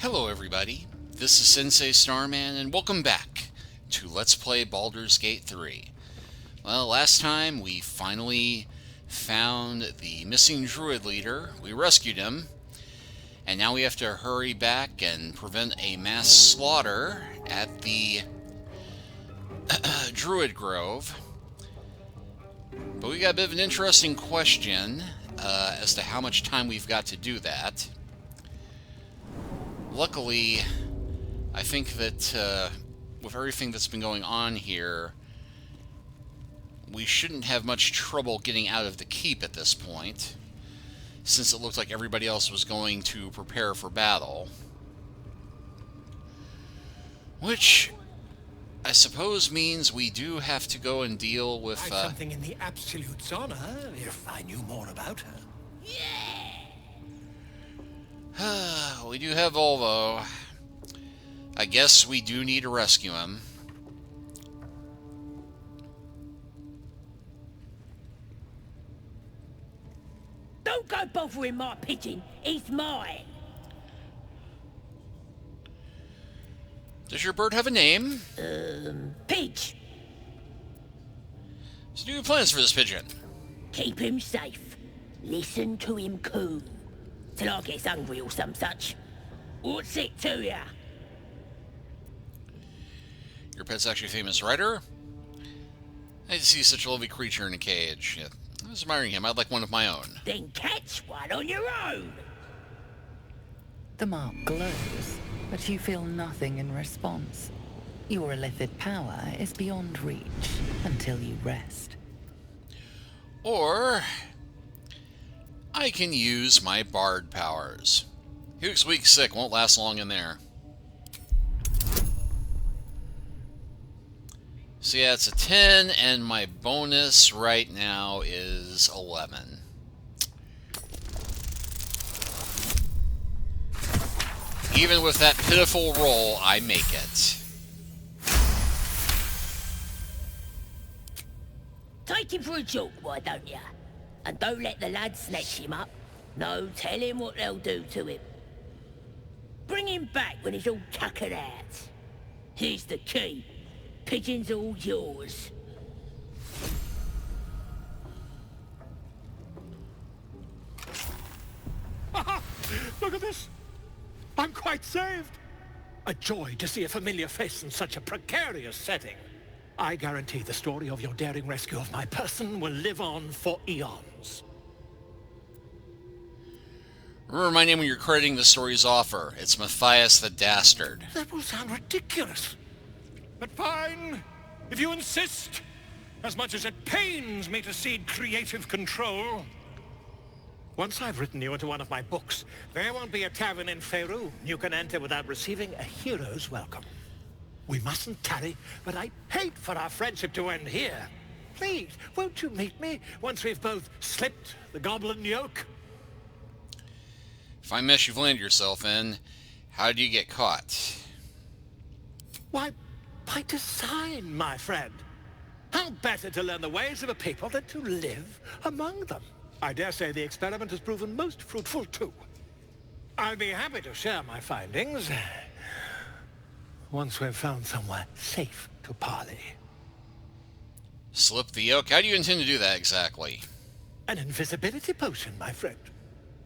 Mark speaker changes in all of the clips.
Speaker 1: Hello everybody, this is Sensei Starman and welcome back to Let's Play Baldur's Gate 3. Well, last time we finally found the missing druid leader, we rescued him, and now we have to hurry back and prevent a mass slaughter at the druid grove. But we got a bit of an interesting question as to how much time we've got to do that. Luckily, I think that with everything that's been going on here, we shouldn't have much trouble getting out of the keep at this point, since it looked like everybody else was going to prepare for battle. Which, I suppose, means we do have to go and deal with...
Speaker 2: something in the Absolute's honor, if I knew more about her.
Speaker 1: we do have Volo. I guess we do need to rescue him.
Speaker 3: Don't go bothering my pigeon. He's mine.
Speaker 1: Does your bird have a name?
Speaker 3: Pidge.
Speaker 1: So do you have plans for this pigeon?
Speaker 3: Keep him safe. Listen to him coo. Till I gets hungry or some such. What's it to ya?
Speaker 1: Your pet's actually a famous writer? I hate to see such a lovely creature in a cage. Yeah, I was admiring him. I'd like one of my own.
Speaker 3: Then catch one on your own.
Speaker 4: The mark glows, but you feel nothing in response. Your illithid power is beyond reach until you rest.
Speaker 1: Or I can use my bard powers. Hook's weak sick, won't last long in there. So yeah, it's a 10, and my bonus right now is 11. Even with that pitiful roll, I make it.
Speaker 3: Take him for a joke, why don't ya? And don't let the lads snatch him up. No, tell him what they'll do to him. Bring him back when he's all tuckered out. Here's the key. Pigeon's all yours.
Speaker 2: Look at this! I'm quite saved! A joy to see a familiar face in such a precarious setting. I guarantee the story of your daring rescue of my person will live on for eons.
Speaker 1: Remember my name when you're crediting the story's author. It's Matthias the Dastard.
Speaker 2: That will sound ridiculous. But fine, if you insist. As much as it pains me to cede creative control. Once I've written you into one of my books, there won't be a tavern in Faerûn you can enter without receiving a hero's welcome. We mustn't tarry, but I'd hate for our friendship to end here. Please, won't you meet me once we've both slipped the goblin yoke?
Speaker 1: If I mess you've landed yourself in, how do you get caught?
Speaker 2: Why, by design, my friend. How better to learn the ways of a people than to live among them? I dare say the experiment has proven most fruitful, too. I'll be happy to share my findings once we've found somewhere safe to parley.
Speaker 1: Slip the yoke? How do you intend to do that exactly?
Speaker 2: An invisibility potion, my friend.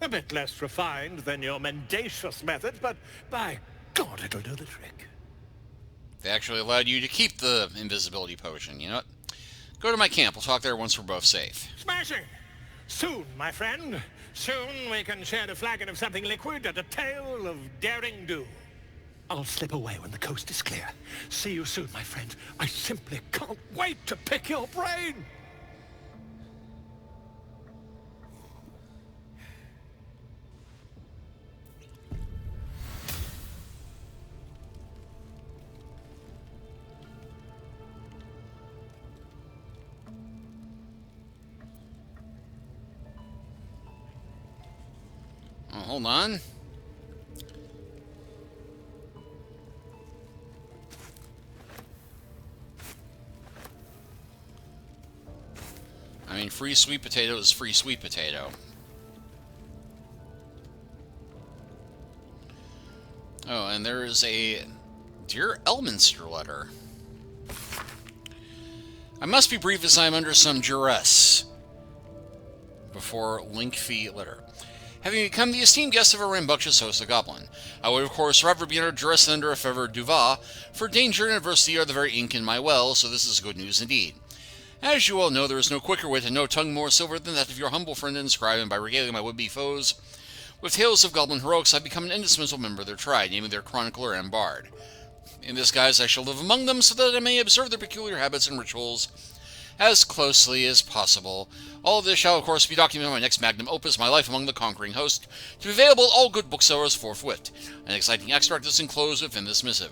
Speaker 2: A bit less refined than your mendacious methods, but by God, it'll do the trick.
Speaker 1: They actually allowed you to keep the invisibility potion. You know what? Go to my camp. We'll talk there once we're both safe.
Speaker 2: Smashing! Soon, my friend. Soon we can share a flagon of something liquid and a tale of daring do. I'll slip away when the coast is clear. See you soon, my friend. I simply can't wait to pick your brain!
Speaker 1: Oh, hold on. I mean, free sweet potato is free sweet potato. Oh, and there is a Dear Elminster letter. I must be brief as I am under some duress. Before lengthy letter. Having become the esteemed guest of a rambunctious host of goblin, I would of course rather be under duress than under a fever duva, for danger and adversity are the very ink in my well, so this is good news indeed. As you all know, there is no quicker wit and no tongue more silver than that of your humble friend and scribe, and by regaling my would-be foes with tales of goblin heroics, I've become an indispensable member of their tribe, namely their chronicler and bard. In this guise I shall live among them, so that I may observe their peculiar habits and rituals as closely as possible. All of this shall, of course, be documented in my next magnum opus, My Life Among the Conquering Host, to be available at all good booksellers forthwith. An exciting extract is enclosed within this missive.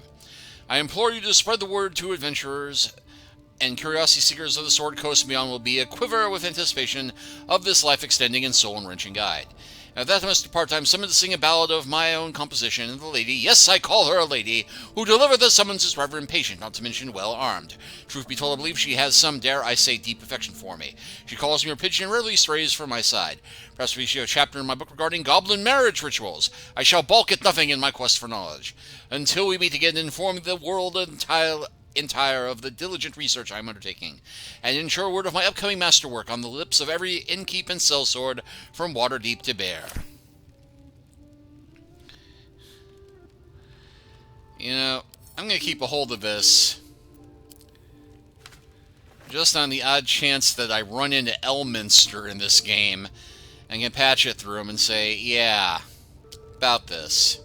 Speaker 1: I implore you to spread the word to adventurers and curiosity seekers of the Sword Coast and beyond will be a quiver with anticipation of this life-extending and soul-enriching guide. At that I must depart. I am summoned to sing a ballad of my own composition, and the lady, yes, I call her a lady, who delivered the summons is rather impatient, not to mention well-armed. Truth be told, I believe she has some, dare I say, deep affection for me. She calls me her pigeon and rarely strays from my side. Perhaps we shall have a chapter in my book regarding goblin marriage rituals. I shall balk at nothing in my quest for knowledge. Until we meet again, inform the world entire of the diligent research I am undertaking, and ensure word of my upcoming masterwork on the lips of every innkeep and sellsword from Waterdeep to Bear. You know, I'm going to keep a hold of this just on the odd chance that I run into Elminster in this game and can patch it through him and say, yeah, about this.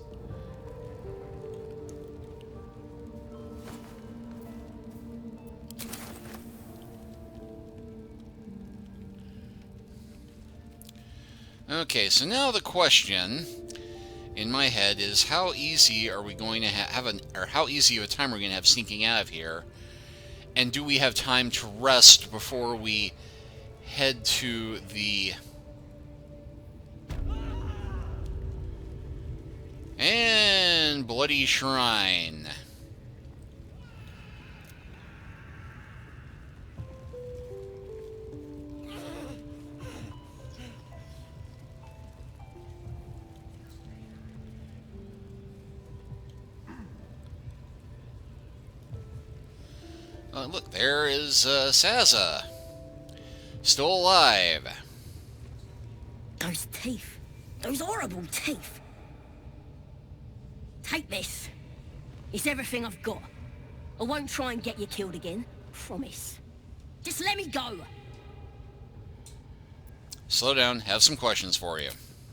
Speaker 1: Okay, so now the question in my head is how easy are we going to how easy of a time are we going to have sneaking out of here? And do we have time to rest before we head to the... and Bloody Shrine. Look, there is Saza. Still alive.
Speaker 3: Those teeth. Those horrible teeth. Take this. It's everything I've got. I won't try and get you killed again. Promise. Just let me go.
Speaker 1: Slow down. Have some questions for you.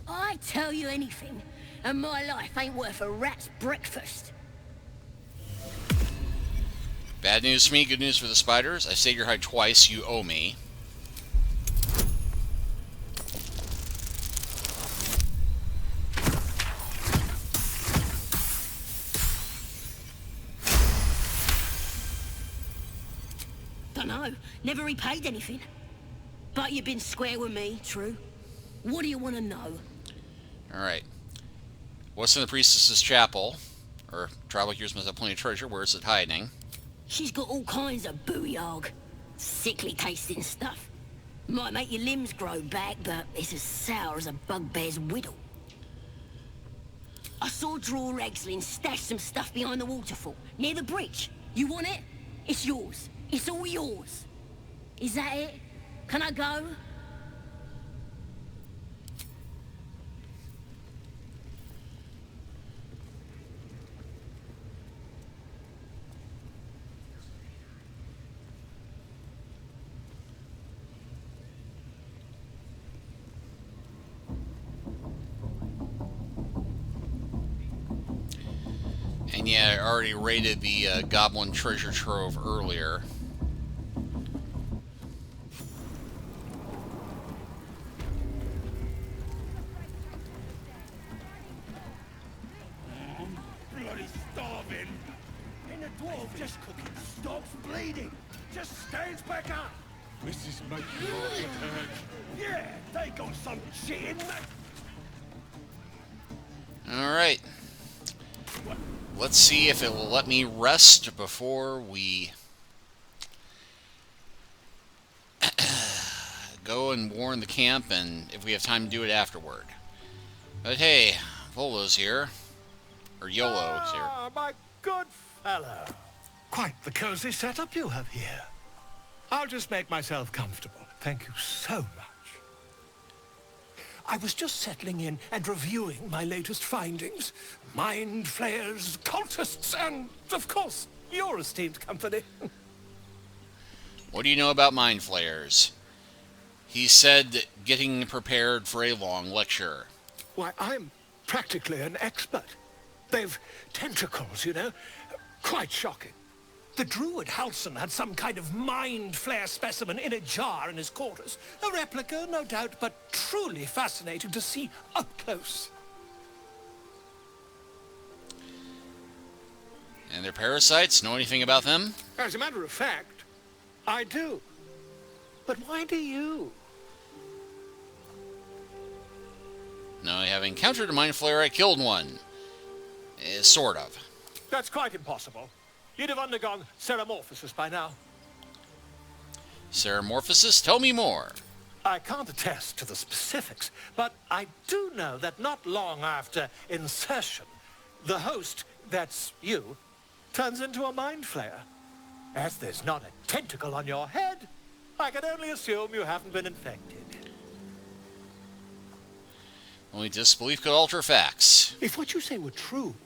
Speaker 3: I tell you anything, and my life ain't worth a rat's breakfast.
Speaker 1: Bad news for me, good news for the spiders. I saved your hide twice. You owe me.
Speaker 3: Dunno. Never repaid anything. But you've been square with me, true? What do you want to know?
Speaker 1: Alright. What's in the priestess's chapel? Or travel like yours must have plenty of treasure. Where is it hiding?
Speaker 3: She's got all kinds of booyarg. Sickly tasting stuff. Might make your limbs grow back, but it's as sour as a bugbear's whittle. I saw Draw Egslin stash some stuff behind the waterfall, near the bridge. You want it? It's yours. It's all yours. Is that it? Can I go?
Speaker 1: And yeah, I already raided the Goblin Treasure Trove earlier.
Speaker 2: Bloody starving. And the dwarf just cooking stops bleeding. Just stands back up. This is making me hurt. Yeah, they got some shit in that.
Speaker 1: Alright. Let's see if it will let me rest before we go and warn the camp, and if we have time to do it afterward. But hey, Volo's here. or YOLO here.
Speaker 2: Ah, my good fellow. Quite the cozy setup you have here. I'll just make myself comfortable. Thank you so much. I was just settling in and reviewing my latest findings. Mind flayers, cultists, and, of course, your esteemed company.
Speaker 1: What do you know about mind flayers? He said getting prepared for a long lecture.
Speaker 2: Why, I'm practically an expert. They've tentacles, you know. Quite shocking. The druid Halson had some kind of mind flare specimen in a jar in his quarters. A replica, no doubt, but truly fascinating to see up close.
Speaker 1: And their parasites? Know anything about them?
Speaker 2: As a matter of fact, I do. But why do you?
Speaker 1: No, I have encountered a mind flayer. I killed one. Sort of.
Speaker 2: That's quite impossible. You'd have undergone ceramorphosis by now.
Speaker 1: Ceramorphosis? Tell me more.
Speaker 2: I can't attest to the specifics, but I do know that not long after insertion, the host, that's you, turns into a mind flayer. As there's not a tentacle on your head, I can only assume you haven't been infected.
Speaker 1: Only disbelief could alter facts.
Speaker 2: If what you say were true,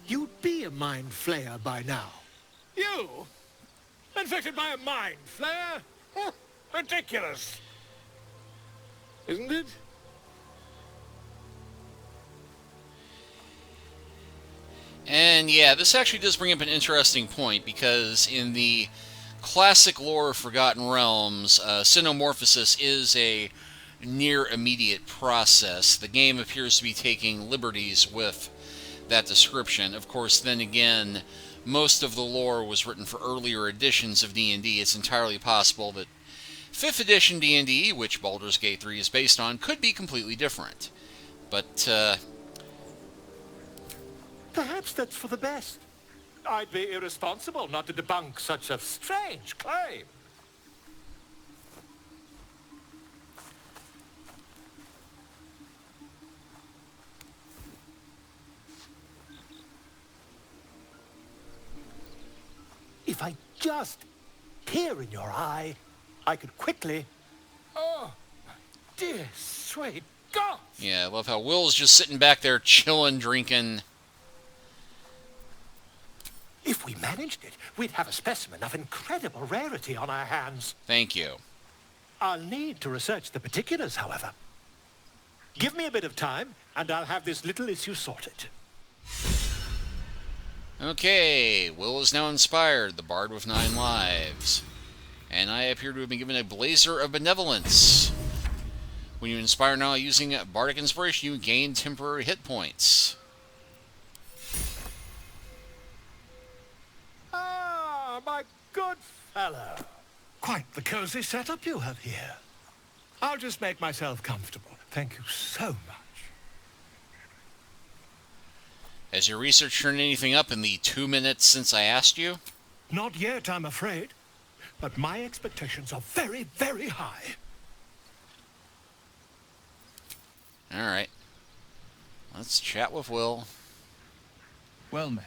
Speaker 2: you'd be a mind flayer by now. You? Infected by a mind flayer? Huh, ridiculous. Isn't it?
Speaker 1: And yeah, this actually does bring up an interesting point, because in the classic lore of Forgotten Realms, xenomorphosis is a near immediate process. The game appears to be taking liberties with that description. Of course, then again, most of the lore was written for earlier editions of D&D. It's entirely possible that 5th edition D&D, which Baldur's Gate 3 is based on, could be completely different. But,
Speaker 2: perhaps that's for the best. I'd be irresponsible not to debunk such a strange claim. If I just peer in your eye, I could quickly... Oh, dear sweet God!
Speaker 1: yeah, I love how Will's just sitting back there chilling, drinking.
Speaker 2: If we managed it, we'd have a specimen of incredible rarity on our hands.
Speaker 1: Thank you.
Speaker 2: I'll need to research the particulars, however. Give me a bit of time, and I'll have this little issue sorted.
Speaker 1: Okay, Will is now inspired, the bard with 9 lives. And I appear to have been given a blazer of benevolence. When you inspire now using bardic inspiration, you gain temporary hit points.
Speaker 2: Ah, my good fellow. Quite the cozy setup you have here. I'll just make myself comfortable. Thank you so much.
Speaker 1: Has your research turned anything up in the 2 minutes since I asked you?
Speaker 2: Not yet, I'm afraid. But my expectations are very, very high.
Speaker 1: Alright. Let's chat with Will.
Speaker 5: Well met.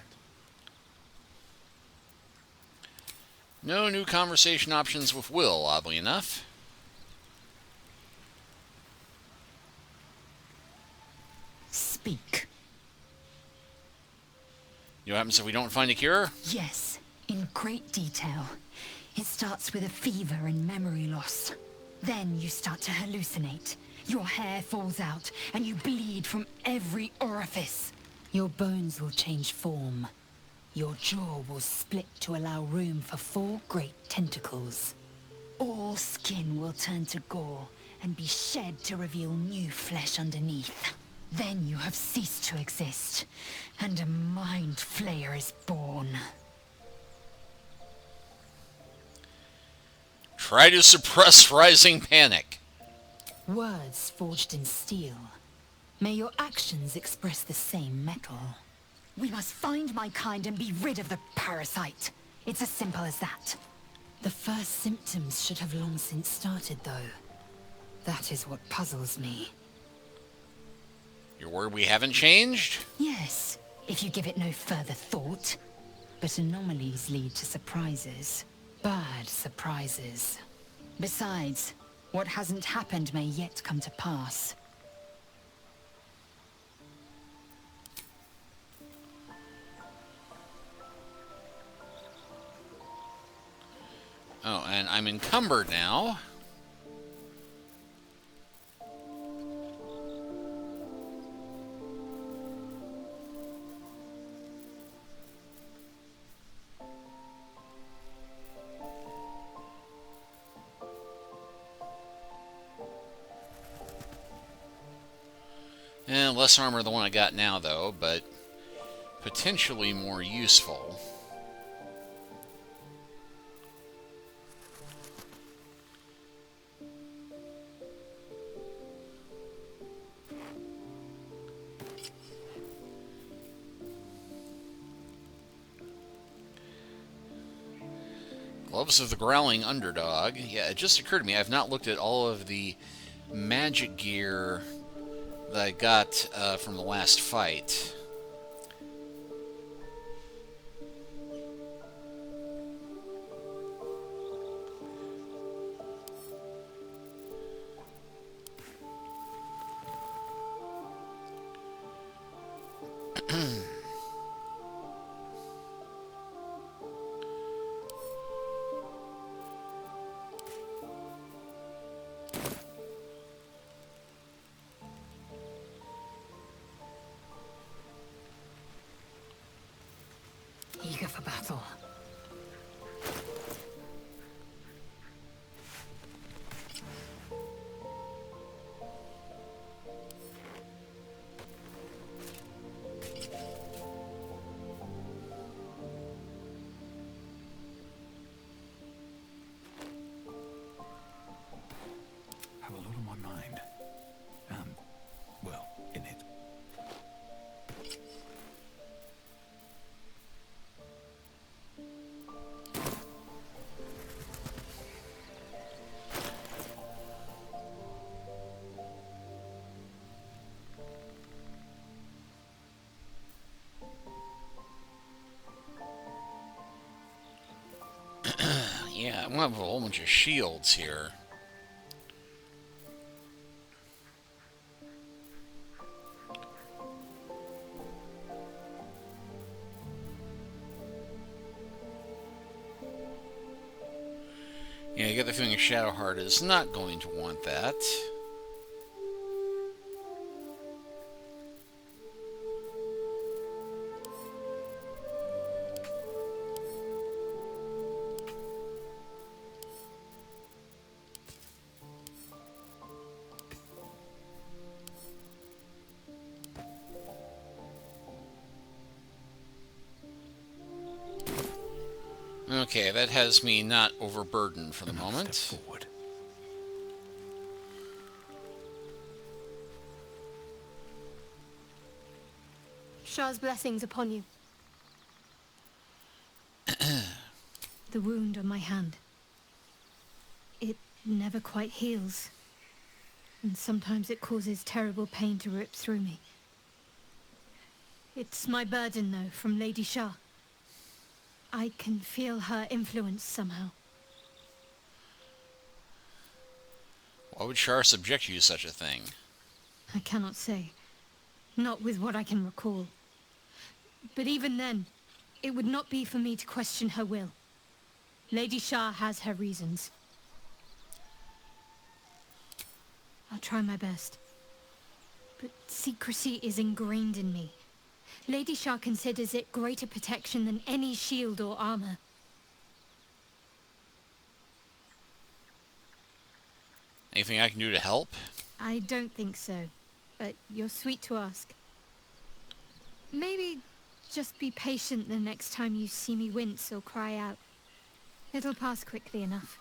Speaker 1: No new conversation options with Will, oddly enough.
Speaker 6: Speak.
Speaker 1: You know what happens if we don't find a cure?
Speaker 6: Yes, in great detail. It starts with a fever and memory loss. Then you start to hallucinate. Your hair falls out, and you bleed from every orifice. Your bones will change form. Your jaw will split to allow room for 4 great tentacles. All skin will turn to gore and be shed to reveal new flesh underneath. Then you have ceased to exist, and a mind flayer is born.
Speaker 1: Try to suppress rising panic.
Speaker 6: Words forged in steel. May your actions express the same metal. We must find my kind and be rid of the parasite. It's as simple as that. The first symptoms should have long since started, though. That is what puzzles me.
Speaker 1: You're worried we haven't changed?
Speaker 6: Yes, if you give it no further thought. But anomalies lead to surprises. Bad surprises. Besides, what hasn't happened may yet come to pass.
Speaker 1: Oh, and I'm encumbered now. And less armor than the one I got now, though, but potentially more useful. Gloves of the Growling Underdog. Yeah, it just occurred to me, I've not looked at all of the magic gear that I got from the last fight.
Speaker 6: Eager for battle.
Speaker 2: Have a lot on my mind. Well, in it.
Speaker 1: Yeah, I'm gonna have a whole bunch of shields here. Yeah, you get the feeling Shadowheart is not going to want that. Okay, that has me not overburdened for the moment.
Speaker 2: Step forward.
Speaker 7: Shah's blessings upon you. The wound on my hand. It never quite heals. And sometimes it causes terrible pain to rip through me. It's my burden, though, from Lady Shah. I can feel her influence somehow.
Speaker 1: Why would Shar subject you to such a thing?
Speaker 7: I cannot say. Not with what I can recall. But even then, it would not be for me to question her will. Lady Shah has her reasons. I'll try my best. But secrecy is ingrained in me. Lady Shah considers it greater protection than any shield or armor.
Speaker 1: Anything I can do to help?
Speaker 7: I don't think so, but you're sweet to ask. Maybe just be patient the next time you see me wince or cry out. It'll pass quickly enough.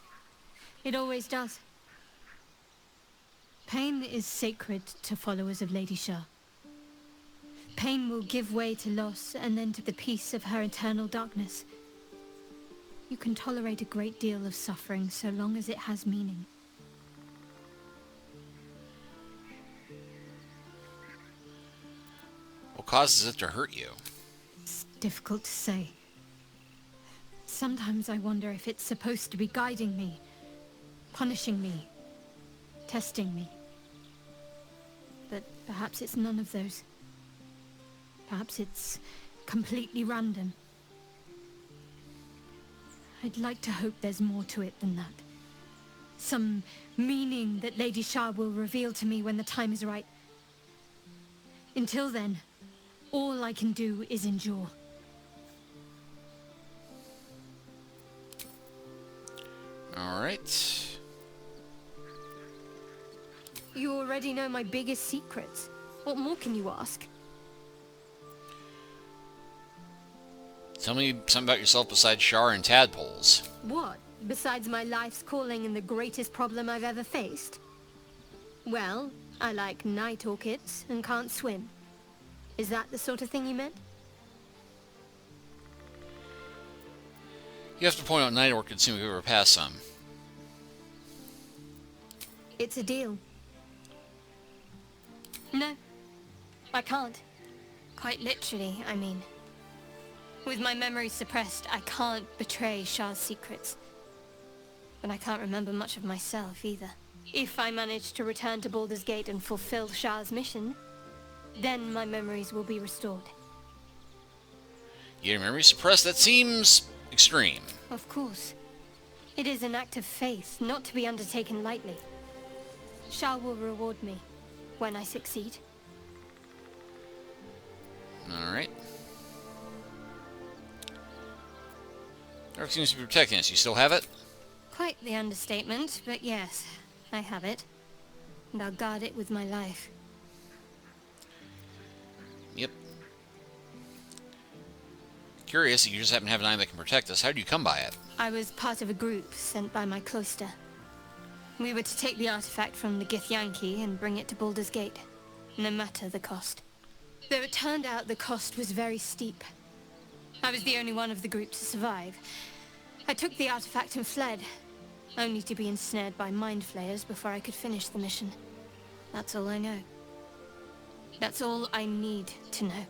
Speaker 7: It always does. Pain is sacred to followers of Lady Shah. Pain will give way to loss and then to the peace of her eternal darkness. You can tolerate a great deal of suffering so long as it has meaning.
Speaker 1: What causes it to hurt you?
Speaker 7: difficult to say. Sometimes I wonder if it's supposed to be guiding me, punishing me, testing me. But perhaps it's none of those. Perhaps it's completely random. I'd like to hope there's more to it than that. Some meaning that Lady Shah will reveal to me when the time is right. Until then, all I can do is endure.
Speaker 1: All right.
Speaker 7: You already know my biggest secrets. What more can you ask?
Speaker 1: Tell me something about yourself besides Shar and tadpoles.
Speaker 7: What? Besides my life's calling and the greatest problem I've ever faced? Well, I like night orchids and can't swim. Is that the sort of thing you meant?
Speaker 1: You have to point out night orchids soon if we ever pass some.
Speaker 7: It's a deal. No, I can't. Quite literally, I mean. With my memory suppressed, I can't betray Shah's secrets. But I can't remember much of myself either. If I manage to return to Baldur's Gate and fulfill Shah's mission, then my memories will be restored.
Speaker 1: Your memory suppressed? That seems extreme.
Speaker 7: Of course. It is an act of faith, not to be undertaken lightly. Shah will reward me when I succeed.
Speaker 1: Alright. Dark seems to be protecting us. You still have it?
Speaker 7: Quite the understatement, but yes, I have it. And I'll guard it with my life.
Speaker 1: Yep. Curious, you just happen to have an item that can protect us. How did you come by it?
Speaker 7: I was part of a group sent by my cloister. We were to take the artifact from the Githyanki and bring it to Baldur's Gate, no matter the cost. Though it turned out the cost was very steep. I was the only one of the group to survive. I took the artifact and fled, only to be ensnared by mind flayers before I could finish the mission. That's all I know. That's all I need to know.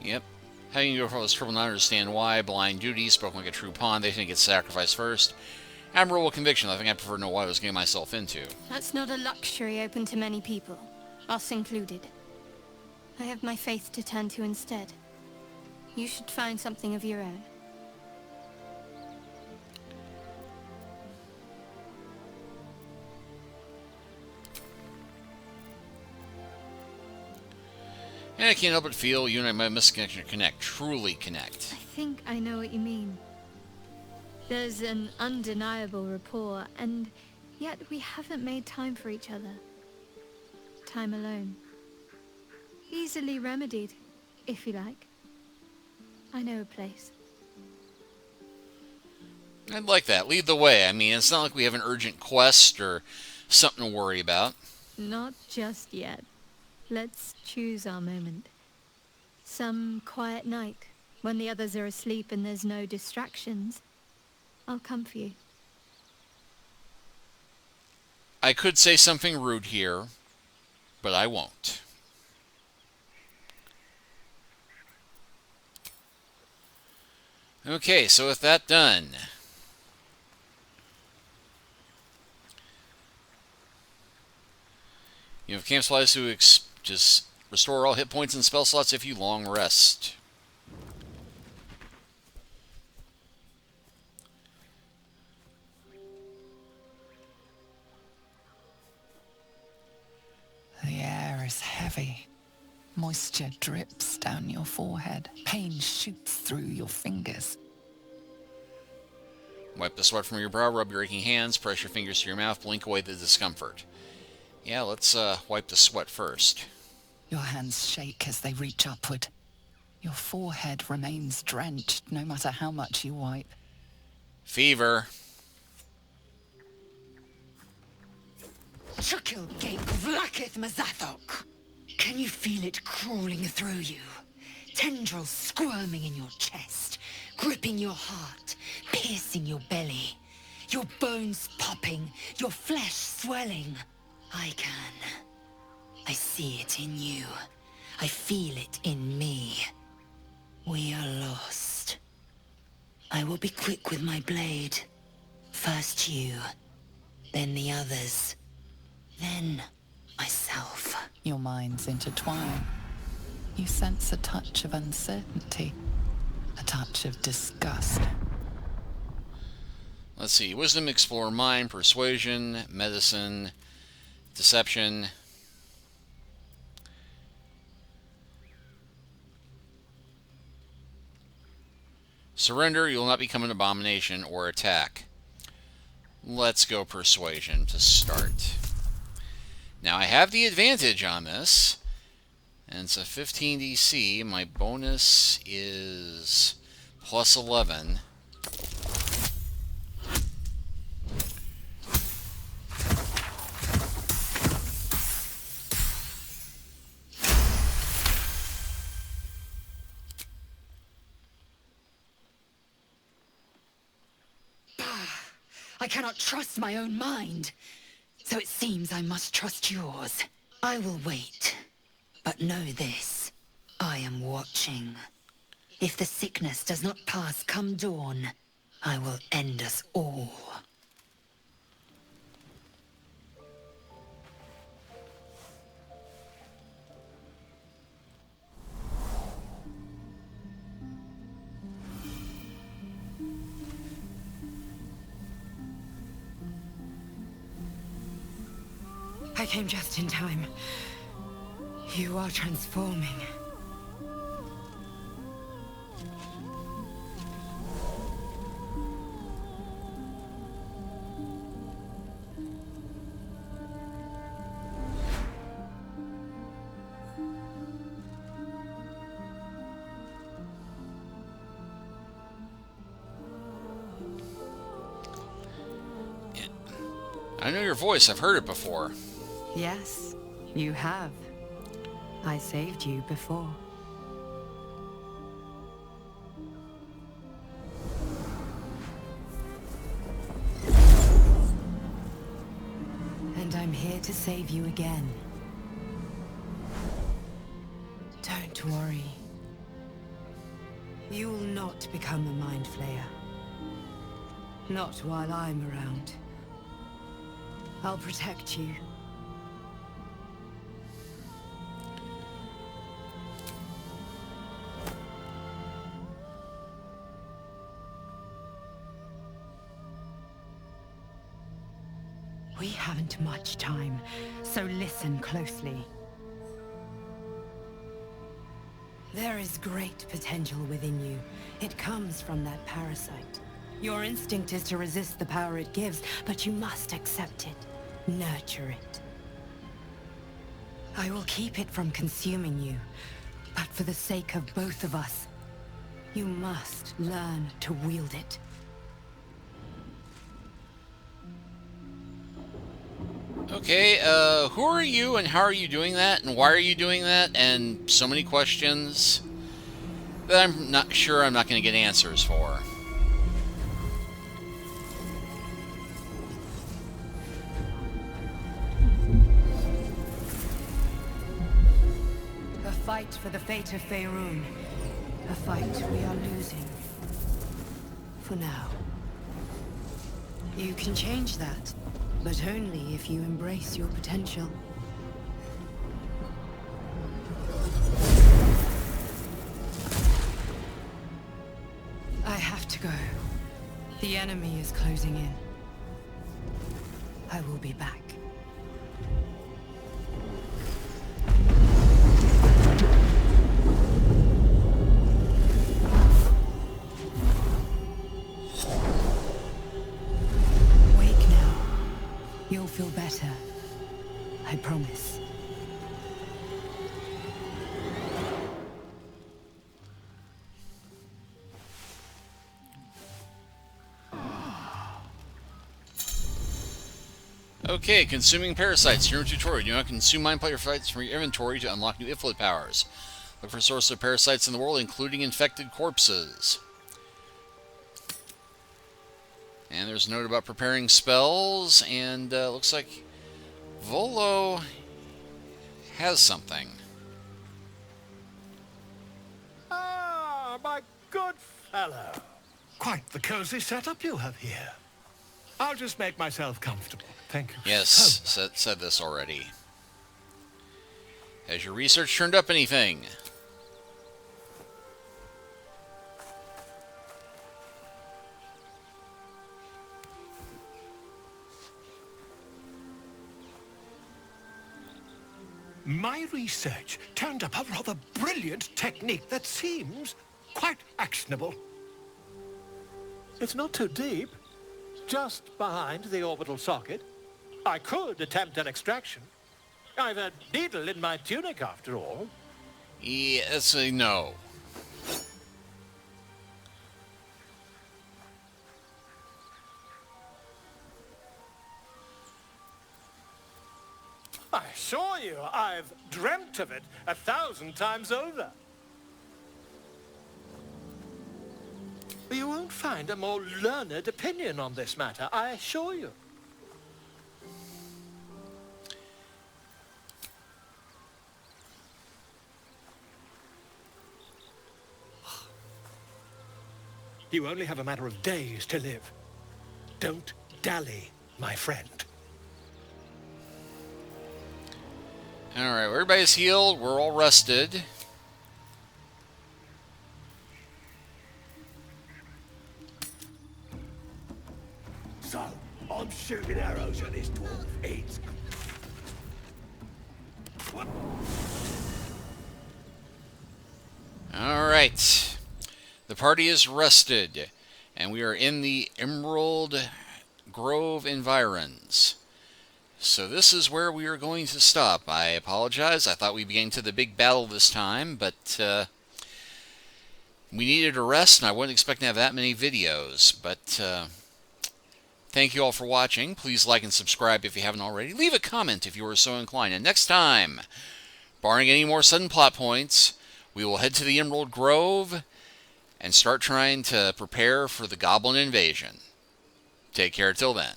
Speaker 1: Yep. Having to go for all this trouble not understand why. Blind duty, spoken like a true pawn. They think it's sacrificed first. Admirable conviction. I think I prefer to know what I was getting myself into.
Speaker 7: That's not a luxury open to many people, us included. I have my faith to turn to instead. You should find something of your own.
Speaker 1: And I can't help but feel you and I might miss a connection to connect. Truly connect.
Speaker 7: I think I know what you mean. There's an undeniable rapport, and yet we haven't made time for each other. Time alone. Easily remedied, if you like. I know a place.
Speaker 1: I'd like that. Lead the way. I mean, it's not like we have an urgent quest or something to worry about.
Speaker 7: Not just yet. Let's choose our moment. Some quiet night, when the others are asleep and there's no distractions, I'll come for you.
Speaker 1: I could say something rude here, but I won't. Okay, so with that done, you have camp supplies to just restore all hit points and spell slots if you long rest.
Speaker 4: The air is heavy. Moisture drips down your forehead. Pain shoots through your fingers.
Speaker 1: Wipe the sweat from your brow, rub your aching hands, press your fingers to your mouth, blink away the discomfort. Yeah, let's wipe the sweat first.
Speaker 4: Your hands shake as they reach upward. Your forehead remains drenched no matter how much you wipe.
Speaker 1: Fever.
Speaker 8: Chukil gate vlaketh Mazathok. Can you feel it crawling through you? Tendrils squirming in your chest, gripping your heart, piercing your belly. Your bones popping, your flesh swelling. I can. I see it in you. I feel it in me. We are lost. I will be quick with my blade. First you, then the others, then myself.
Speaker 4: Your minds intertwine. You sense a touch of uncertainty, a touch of disgust.
Speaker 1: Let's see. Wisdom, explore mind, persuasion, medicine, deception. Surrender, you will not become an abomination or attack. Let's go persuasion to start. Now I have the advantage on this, and it's a 15 DC. My bonus is plus 11.
Speaker 8: I cannot trust my own mind. So it seems I must trust yours. I will wait. But know this. I am watching. If the sickness does not pass come dawn, I will end us all. I came just in time. You are transforming.
Speaker 1: I know your voice. I've heard it before.
Speaker 8: Yes, you have. I saved you before. And I'm here to save you again. Don't worry. You will not become a mind flayer. Not while I'm around. I'll protect you. We haven't much time, so listen closely. There is great potential within you. It comes from that parasite. Your instinct is to resist the power it gives, but you must accept it. Nurture it. I will keep it from consuming you, but for the sake of both of us, you must learn to wield it.
Speaker 1: Okay, who are you and how are you doing that and why are you doing that? And so many questions that I'm not sure I'm not going to get answers for.
Speaker 8: A fight for the fate of Faerun. A fight we are losing. For now. You can change that, but only if you embrace your potential. I have to go. The enemy is closing in. I will be back. You'll feel better. I promise.
Speaker 1: Okay, consuming parasites. Your tutorial. Do not consume mind player parasites from your inventory to unlock new Iflit powers. Look for sources of parasites in the world, including infected corpses. And there's a note about preparing spells, and looks like Volo has something.
Speaker 2: Ah, my good fellow. Quite the cozy setup you have here. I'll just make myself comfortable. Thank you.
Speaker 1: Yes,
Speaker 2: so much.
Speaker 1: said this already. Has your research turned up anything?
Speaker 2: My research turned up a rather brilliant technique that seems quite actionable. It's not too deep, just behind the orbital socket. I could attempt an extraction. I've a needle in my tunic, after all.
Speaker 1: Yes, no.
Speaker 2: I assure you, I've dreamt of it 1,000 times over. You won't find a more learned opinion on this matter, I assure you. You only have a matter of days to live. Don't dally, my friend.
Speaker 1: Alright, well, everybody's healed. We're all rested.
Speaker 2: So, I'm shooting arrows at this dwarf. It's... What?
Speaker 1: Alright. The party is rested, and we are in the Emerald Grove environs. So this is where we are going to stop. I apologize. I thought we'd be getting to the big battle this time, but we needed a rest, and I wasn't expecting to have that many videos. But thank you all for watching. Please like and subscribe if you haven't already. Leave a comment if you are so inclined. And next time, barring any more sudden plot points, we will head to the Emerald Grove and start trying to prepare for the goblin invasion. Take care till then.